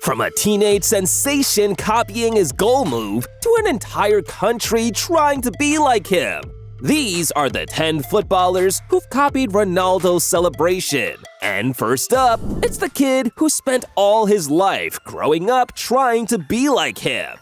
From a teenage sensation copying his goal move to an entire country trying to be like him. These are the 10 footballers who've copied Ronaldo's celebration. And first up, it's the kid who spent all his life growing up trying to be like him.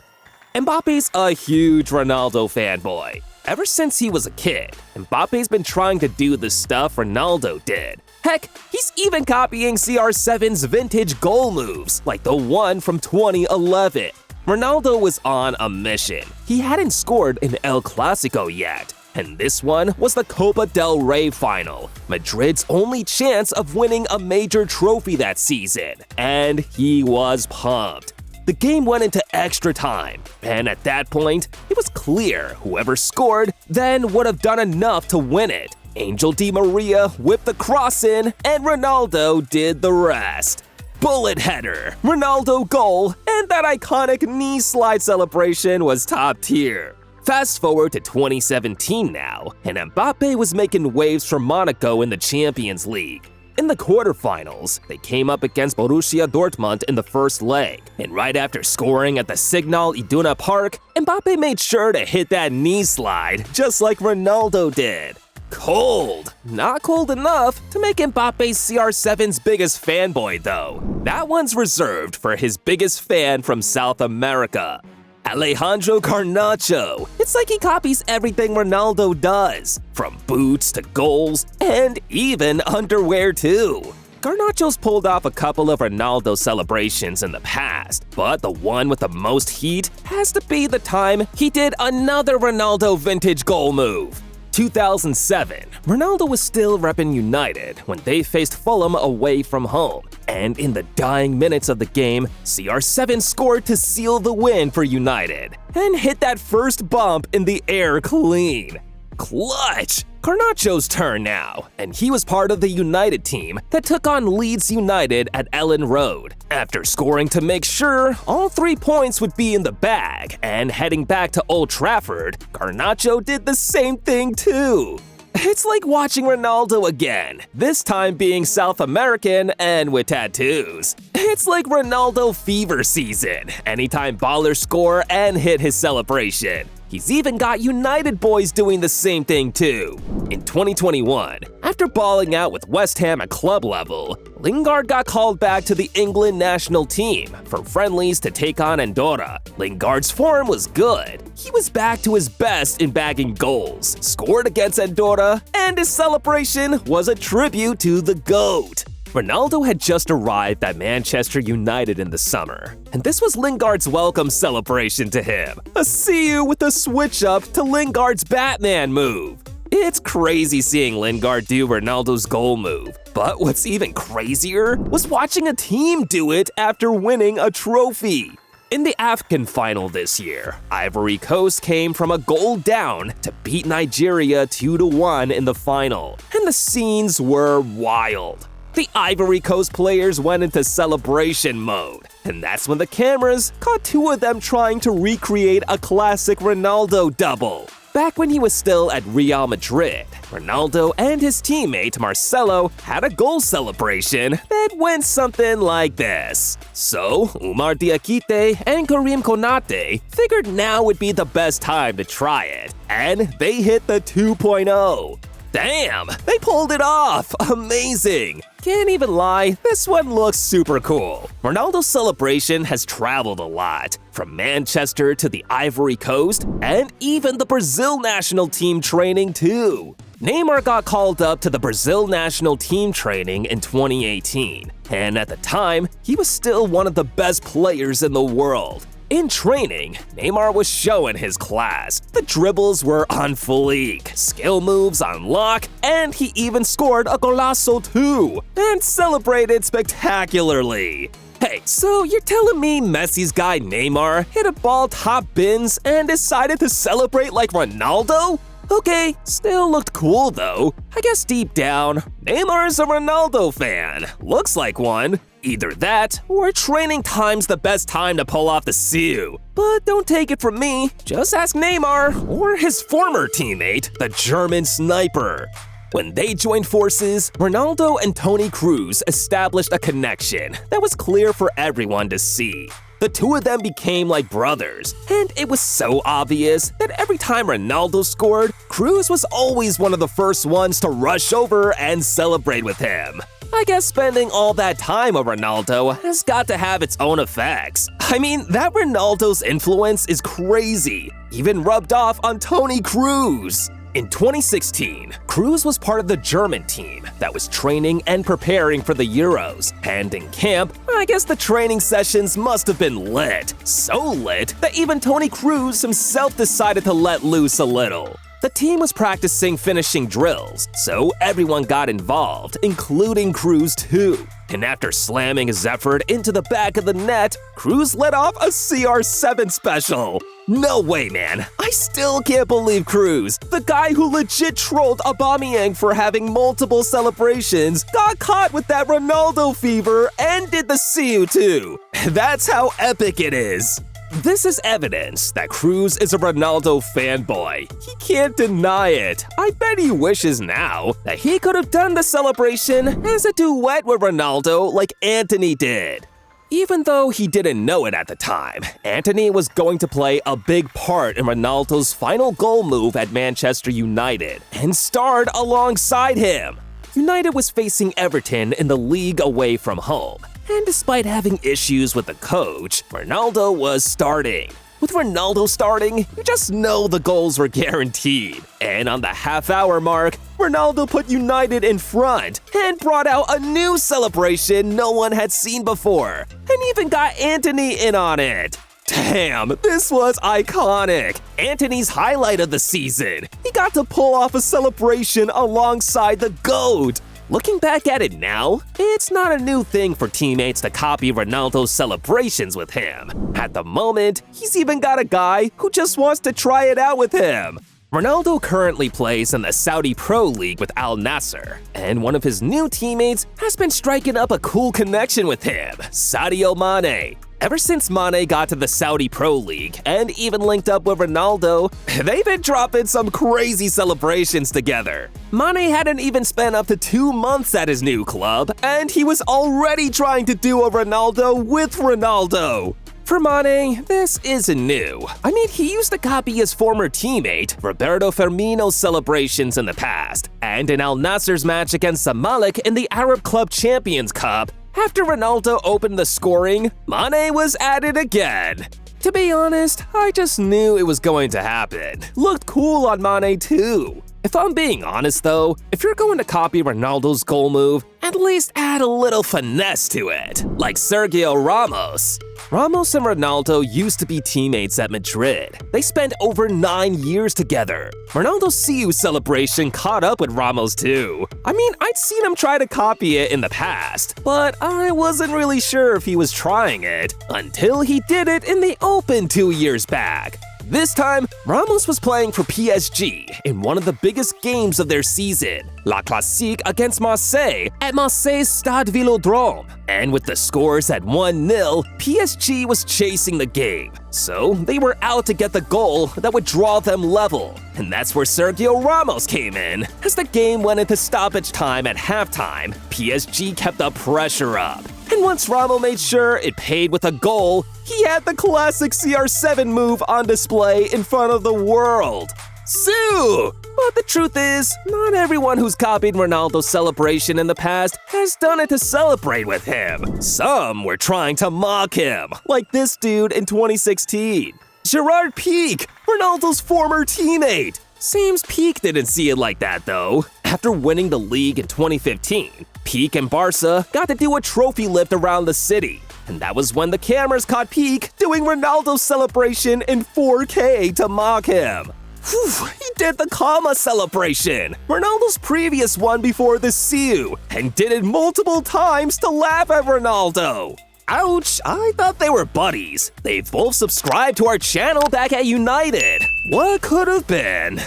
Mbappe's a huge Ronaldo fanboy. Ever since he was a kid, Mbappe's been trying to do the stuff Ronaldo did. Heck, he's even copying CR7's vintage goal moves, like the one from 2011. Ronaldo was on a mission. He hadn't scored in El Clasico yet, and this one was the Copa del Rey final, Madrid's only chance of winning a major trophy that season, and he was pumped. The game went into extra time, and at that point, it was clear whoever scored then would have done enough to win it. Angel Di Maria whipped the cross in, and Ronaldo did the rest. Bullet header, Ronaldo goal, and that iconic knee slide celebration was top tier. Fast forward to 2017 now, and Mbappe was making waves for Monaco in the Champions League. In the quarterfinals, they came up against Borussia Dortmund in the first leg, and right after scoring at the Signal Iduna Park, Mbappe made sure to hit that knee slide just like Ronaldo did. Cold! Not cold enough to make Mbappe CR7's biggest fanboy though. That one's reserved for his biggest fan from South America. Alejandro Garnacho. It's like he copies everything Ronaldo does, from boots to goals, and even underwear too. Garnacho's pulled off a couple of Ronaldo celebrations in the past, but the one with the most heat has to be the time he did another Ronaldo vintage goal move. 2007, Ronaldo was still repping United when they faced Fulham away from home, and in the dying minutes of the game, CR7 scored to seal the win for United, and hit that first bump in the air clean. Clutch! Garnacho's turn now, and he was part of the United team that took on Leeds United at Ellen Road. After scoring to make sure all 3 points would be in the bag and heading back to Old Trafford, Garnacho did the same thing too. It's like watching Ronaldo again, this time being South American and with tattoos. It's like Ronaldo fever season, anytime ballers score and hit his celebration. He's even got United boys doing the same thing too. In 2021, after balling out with West Ham at club level, Lingard got called back to the England national team for friendlies to take on Andorra. Lingard's form was good. He was back to his best in bagging goals, scored against Andorra, and his celebration was a tribute to the GOAT. Ronaldo had just arrived at Manchester United in the summer, and this was Lingard's welcome celebration to him. A see you with a switch-up to Lingard's Batman move. It's crazy seeing Lingard do Ronaldo's goal move, but what's even crazier was watching a team do it after winning a trophy. In the African final this year, Ivory Coast came from a goal down to beat Nigeria 2-1 in the final, and the scenes were wild. The Ivory Coast players went into celebration mode, and that's when the cameras caught 2 of them trying to recreate a classic Ronaldo double. Back when he was still at Real Madrid, Ronaldo and his teammate Marcelo had a goal celebration that went something like this. So, Umar Diakite and Karim Konate figured now would be the best time to try it, and they hit the 2.0. Damn, they pulled it off! Amazing! Can't even lie, this one looks super cool. Ronaldo's celebration has traveled a lot, from Manchester to the Ivory Coast, and even the Brazil national team training too. Neymar got called up to the Brazil national team training in 2018, and at the time, he was still one of the best players in the world. In training, Neymar was showing his class. The dribbles were on fleek, skill moves on lock, and he even scored a golazo too, and celebrated spectacularly. Hey, so you're telling me Messi's guy Neymar hit a ball top bins and decided to celebrate like Ronaldo? Okay, still looked cool though. I guess deep down, Neymar's a Ronaldo fan. Looks like one. Either that, or training time's the best time to pull off the Siu. But don't take it from me, just ask Neymar or his former teammate, the German sniper. When they joined forces, Ronaldo and Toni Kroos established a connection that was clear for everyone to see. The two of them became like brothers, and it was so obvious that every time Ronaldo scored, Kroos was always one of the first ones to rush over and celebrate with him. I guess spending all that time with Ronaldo has got to have its own effects. I mean, that Ronaldo's influence is crazy, even rubbed off on Toni Kroos. In 2016, Kroos was part of the German team that was training and preparing for the Euros, and in camp, I guess the training sessions must have been lit. So lit that even Toni Kroos himself decided to let loose a little. The team was practicing finishing drills, so everyone got involved, including Kroos too. And after slamming his effort into the back of the net, Kroos let off a CR7 special. No way, man. I still can't believe Kroos, the guy who legit trolled Aubameyang for having multiple celebrations, got caught with that Ronaldo fever and did the CU too. That's how epic it is. This is evidence that Kroos is a Ronaldo fanboy. He can't deny it. I bet he wishes now that he could have done the celebration as a duet with Ronaldo like Antony did. Even though he didn't know it at the time, Antony was going to play a big part in Ronaldo's final goal move at Manchester United and starred alongside him. United was facing Everton in the league away from home. And despite having issues with the coach, Ronaldo was starting. With Ronaldo starting, you just know the goals were guaranteed. And on the half-hour mark, Ronaldo put United in front and brought out a new celebration no one had seen before, and even got Antony in on it. Damn, this was iconic! Antony's highlight of the season. He got to pull off a celebration alongside the GOAT. Looking back at it now, it's not a new thing for teammates to copy Ronaldo's celebrations with him. At the moment, he's even got a guy who just wants to try it out with him. Ronaldo currently plays in the Saudi Pro League with Al Nassr, and one of his new teammates has been striking up a cool connection with him, Sadio Mane. Ever since Mane got to the Saudi Pro League and even linked up with Ronaldo, they've been dropping some crazy celebrations together. Mane hadn't even spent up to 2 months at his new club, and he was already trying to do a Ronaldo with Ronaldo. For Mane, this isn't new. I mean, he used to copy his former teammate, Roberto Firmino's celebrations in the past, and in Al Nassr's match against Zamalek in the Arab Club Champions Cup, after Ronaldo opened the scoring, Mane was at it again. To be honest, I just knew it was going to happen. Looked cool on Mane too. If I'm being honest though, if you're going to copy Ronaldo's goal move, at least add a little finesse to it, like Sergio Ramos. Ramos and Ronaldo used to be teammates at Madrid. They spent over 9 years together. Ronaldo's CU celebration caught up with Ramos too. I mean, I'd seen him try to copy it in the past, but I wasn't really sure if he was trying it until he did it in the Open 2 years back. This time, Ramos was playing for PSG in one of the biggest games of their season, La Classique against Marseille at Marseille's Stade Vélodrome. And with the scores at 1-0, PSG was chasing the game. So they were out to get the goal that would draw them level. And that's where Sergio Ramos came in. As the game went into stoppage time at halftime, PSG kept the pressure up. And once Ramos made sure it paid with a goal, he had the classic CR7 move on display in front of the world. Sue! But the truth is, not everyone who's copied Ronaldo's celebration in the past has done it to celebrate with him. Some were trying to mock him, like this dude in 2016. Gerard Piqué, Ronaldo's former teammate. Seems Piqué didn't see it like that though. After winning the league in 2015, Piqué and Barca got to do a trophy lift around the city. And that was when the cameras caught Piqué doing Ronaldo's celebration in 4K to mock him. Whew, he did the comma celebration, Ronaldo's previous one before the CU, and did it multiple times to laugh at Ronaldo. Ouch, I thought they were buddies. They both subscribed to our channel back at United. What could have been?